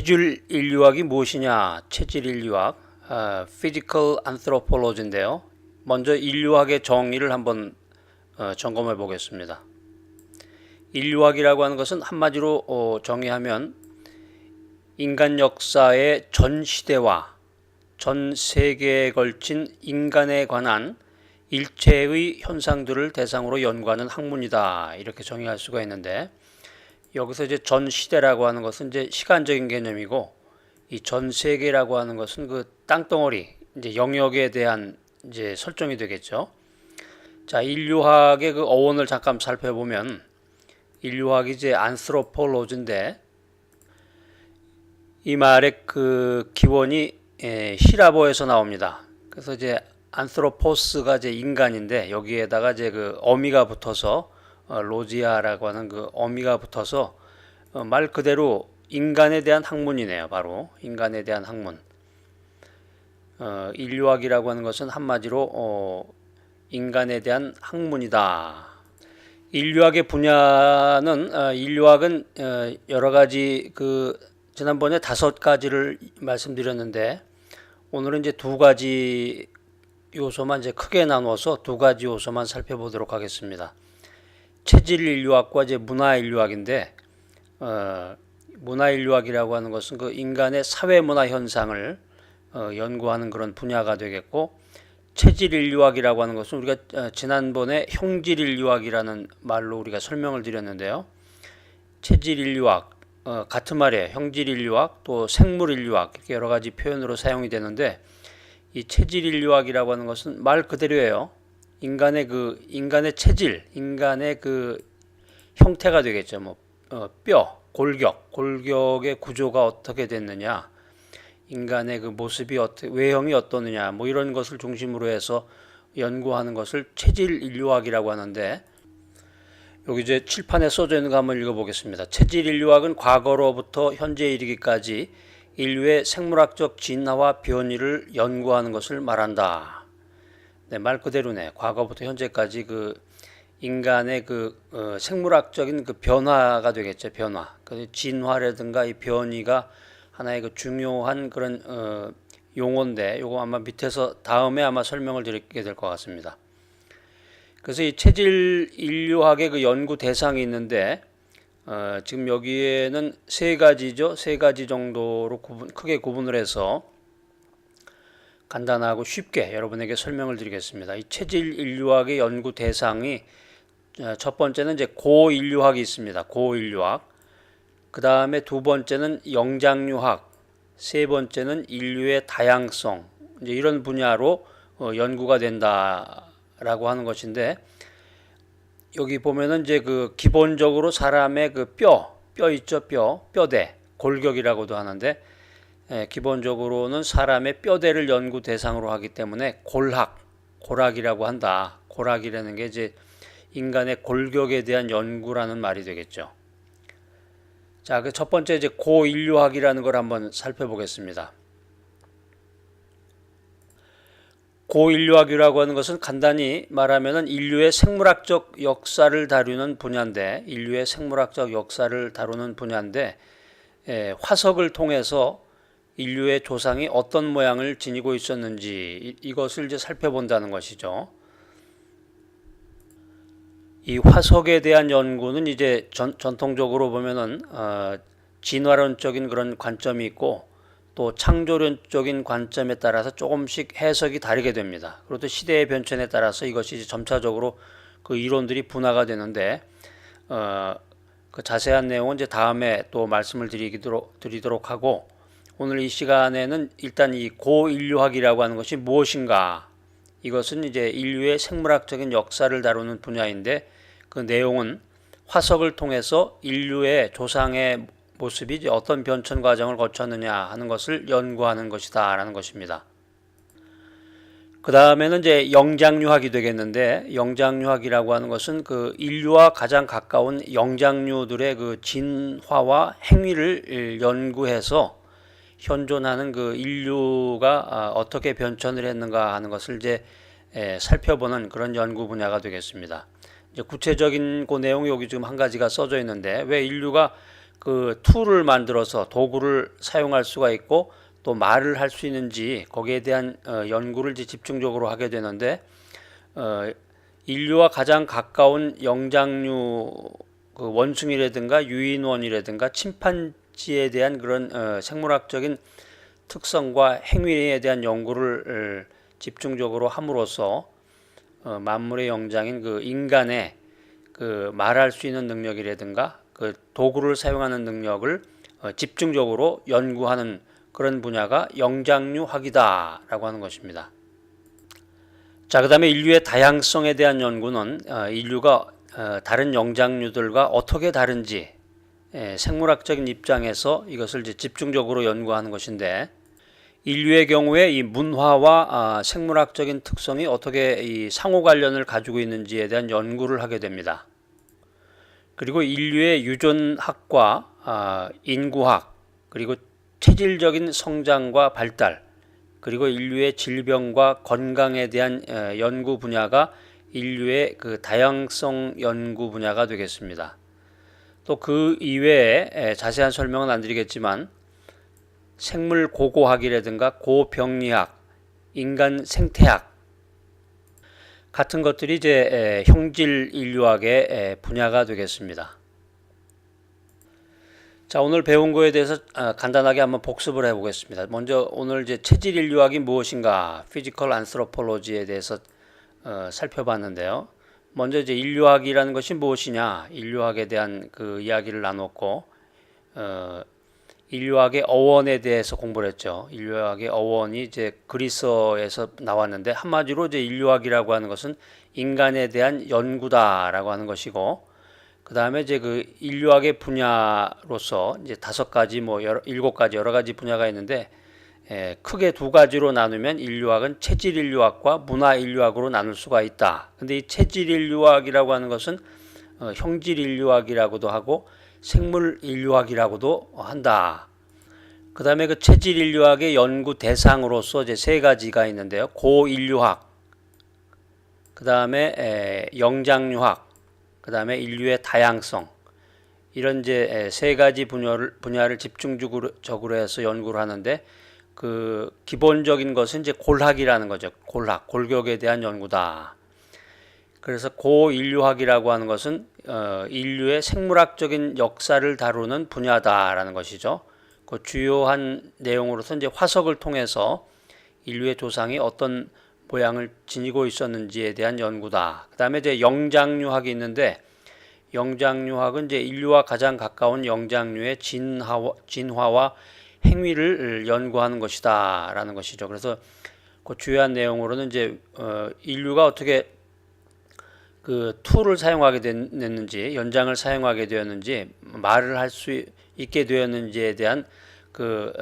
체질 인류학이 무엇이냐? 체질 인류학, Physical Anthropology인데요. 먼저 인류학의 정의를 한번 점검해 보겠습니다. 인류학이라고 하는 것은 한마디로 정의하면 인간 역사의 전 시대와 전 세계에 걸친 인간에 관한 일체의 현상들을 대상으로 연구하는 학문이다. 이렇게 정의할 수가 있는데, 여기서 이제 전 시대라고 하는 것은 이제 시간적인 개념이고, 이 전 세계라고 하는 것은 그 땅덩어리, 이제 영역에 대한 이제 설정이 되겠죠. 자, 인류학의 그 어원을 잠깐 살펴보면, 인류학이 이제 안스로폴로지인데, 이 말의 그 기원이 히라보에서 나옵니다. 그래서 이제 안스로포스가 이제 인간인데, 여기에다가 이제 그 어미가 붙어서 로지아라고 하는 그 어미가 붙어서 말 그대로 인간에 대한 학문이네요. 바로 인간에 대한 학문. 인류학이라고 하는 것은 한마디로 인간에 대한 학문이다. 인류학의 분야는 인류학은 여러 가지 그 지난번에 5가지를 말씀드렸는데, 오늘은 이제 2가지 요소만 이제 크게 나누어서 2가지 요소만 살펴보도록 하겠습니다. 체질 인류학과 이제 문화 인류학인데, 문화 인류학이라고 하는 것은 그 인간의 사회 문화 현상을 연구하는 그런 분야가 되겠고, 체질 인류학이라고 하는 것은 우리가 지난번에 형질 인류학이라는 말로 우리가 설명을 드렸는데요. 체질 인류학, 같은 말이에요. 형질 인류학, 또 생물 인류학, 이렇게 여러 가지 표현으로 사용이 되는데, 이 체질 인류학이라고 하는 것은 말 그대로예요. 인간의 체질, 인간의 그 형태가 되겠죠. 뭐 뼈, 골격의 구조가 어떻게 됐느냐, 인간의 그 모습이 외형이 어떠느냐, 뭐 이런 것을 중심으로 해서 연구하는 것을 체질 인류학이라고 하는데, 여기 이제 칠판에 써져 있는 거 한번 읽어보겠습니다. 체질 인류학은 과거로부터 현재에 이르기까지 인류의 생물학적 진화와 변이를 연구하는 것을 말한다. 네, 말 그대로네. 과거부터 현재까지 그 인간의 그 생물학적인 그 변화가 되겠죠. 변화. 그 진화라든가 이 변이가 하나의 그 중요한 그런 용어인데, 요거 아마 밑에서 다음에 아마 설명을 드리게 될 것 같습니다. 그래서 이 체질 인류학의 그 연구 대상이 있는데, 지금 여기에는 3가지죠. 3가지 정도로 크게 구분을 해서 간단하고 쉽게 여러분에게 설명을 드리겠습니다. 이 체질 인류학의 연구 대상이 첫 번째는 이제 고인류학이 있습니다. 고인류학. 그 다음에 2번째는 영장류학. 3번째는 인류의 다양성. 이제 이런 분야로 연구가 된다라고 하는 것인데, 여기 보면은 이제 그 기본적으로 사람의 그 뼈 있죠. 뼈대, 골격이라고도 하는데, 기본적으로는 사람의 뼈대를 연구 대상으로 하기 때문에 골학이라고 한다. 골학이라는 게 이제 인간의 골격에 대한 연구라는 말이 되겠죠. 자, 그 첫 번째 이제 고인류학이라는 걸 한번 살펴보겠습니다. 고인류학이라고 하는 것은 간단히 말하면은 인류의 생물학적 역사를 다루는 분야인데, 화석을 통해서 인류의 조상이 어떤 모양을 지니고 있었는지 이것을 이제 살펴본다는 것이죠. 이 화석에 대한 연구는 이제 전통적으로 보면은 진화론적인 그런 관점이 있고, 또 창조론적인 관점에 따라서 조금씩 해석이 다르게 됩니다. 그리고 또 시대의 변천에 따라서 이것이 이제 점차적으로 그 이론들이 분화가 되는데, 그 자세한 내용은 이제 다음에 또 말씀을 드리도록 하고, 오늘 이 시간에는 일단 이 고인류학이라고 하는 것이 무엇인가, 이것은 이제 인류의 생물학적인 역사를 다루는 분야인데, 그 내용은 화석을 통해서 인류의 조상의 모습이 이제 어떤 변천 과정을 거쳤느냐 하는 것을 연구하는 것이다 라는 것입니다. 그 다음에는 이제 영장류학이 되겠는데, 영장류학이라고 하는 것은 그 인류와 가장 가까운 영장류들의 그 진화와 행위를 연구해서 현존하는 그 인류가 어떻게 변천을 했는가 하는 것을 이제 살펴보는 그런 연구 분야가 되겠습니다. 이제 구체적인 그 내용이 여기 지금 한 가지가 써져 있는데, 왜 인류가 그 툴을 만들어서 도구를 사용할 수가 있고 또 말을 할 수 있는지 거기에 대한 연구를 이제 집중적으로 하게 되는데 인류와 가장 가까운 영장류 그 원숭이라든가 유인원이라든가 침판지에 대한 그런 생물학적인 특성과 행위에 대한 연구를 집중적으로 함으로써 만물의 영장인 그 인간의 그 말할 수 있는 능력이라든가 그 도구를 사용하는 능력을 집중적으로 연구하는 그런 분야가 영장류학이다라고 하는 것입니다. 자, 그다음에 인류의 다양성에 대한 연구는 인류가 다른 영장류들과 어떻게 다른지 생물학적인 입장에서 이것을 이제 집중적으로 연구하는 것인데 인류의 경우에 이 문화와 생물학적인 특성이 어떻게 이 상호 관련을 가지고 있는지에 대한 연구를 하게 됩니다. 그리고 인류의 유전학과 인구학 그리고 체질적인 성장과 발달 그리고 인류의 질병과 건강에 대한 연구 분야가 인류의 그 다양성 연구 분야가 되겠습니다. 또 그 이외에 자세한 설명은 안 드리겠지만 생물 고고학이라든가 고병리학, 인간 생태학 같은 것들이 이제 형질 인류학의 분야가 되겠습니다. 자, 오늘 배운 거에 대해서 간단하게 한번 복습을 해보겠습니다. 먼저 오늘 이제 체질 인류학이 무엇인가, 피지컬 안스로폴로지에 대해서 살펴봤는데요. 먼저 이제 인류학이라는 것이 무엇이냐, 인류학에 대한 그 이야기를 나눴고, 인류학의 어원에 대해서 공부를 했죠. 인류학의 어원이 이제 그리스어에서 나왔는데 한마디로 이제 인류학이라고 하는 것은 인간에 대한 연구다라고 하는 것이고, 그 다음에 이제 그 인류학의 분야로서 이제 5가지 뭐 7가지 여러 가지 분야가 있는데 크게 2가지로 나누면 인류학은 체질 인류학과 문화 인류학으로 나눌 수가 있다. 근데 이 체질 인류학이라고 하는 것은 형질 인류학이라고도 하고 생물 인류학이라고도 한다. 그 다음에 그 체질 인류학의 연구 대상으로서 이제 3가지가 있는데요. 고인류학, 그 다음에 영장류학, 그 다음에 인류의 다양성, 이런 이제 3가지 분야를 집중적으로 해서 연구를 하는데 그 기본적인 것은 이제 골학이라는 거죠. 골학, 골격에 대한 연구다. 그래서 고인류학이라고 하는 것은 인류의 생물학적인 역사를 다루는 분야다라는 것이죠. 그 주요한 내용으로서 이제 화석을 통해서 인류의 조상이 어떤 모양을 지니고 있었는지에 대한 연구다. 그 다음에 이제 영장류학이 있는데 영장류학은 이제 인류와 가장 가까운 영장류의 진화와 행위를 연구하는 것이다라는 것이죠. 그래서 그 주요한 내용으로는 이제 인류가 어떻게 그 툴을 사용하게 됐는지, 연장을 사용하게 되었는지, 말을 할 수 있게 되었는지에 대한 그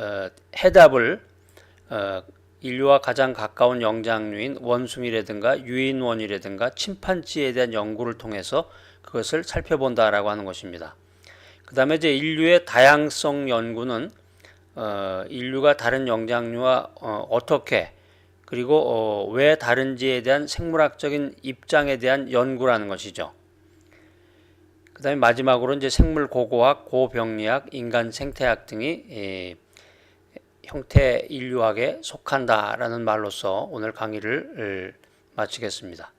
해답을 인류와 가장 가까운 영장류인 원숭이라든가 유인원이라든가 침판지에 대한 연구를 통해서 그것을 살펴본다라고 하는 것입니다. 그 다음에 이제 인류의 다양성 연구는 인류가 다른 영장류와 어떻게 그리고 왜 다른지에 대한 생물학적인 입장에 대한 연구라는 것이죠. 그 다음에 마지막으로 이제 생물 고고학, 고병리학, 인간 생태학 등이 형태 인류학에 속한다라는 말로서 오늘 강의를 마치겠습니다.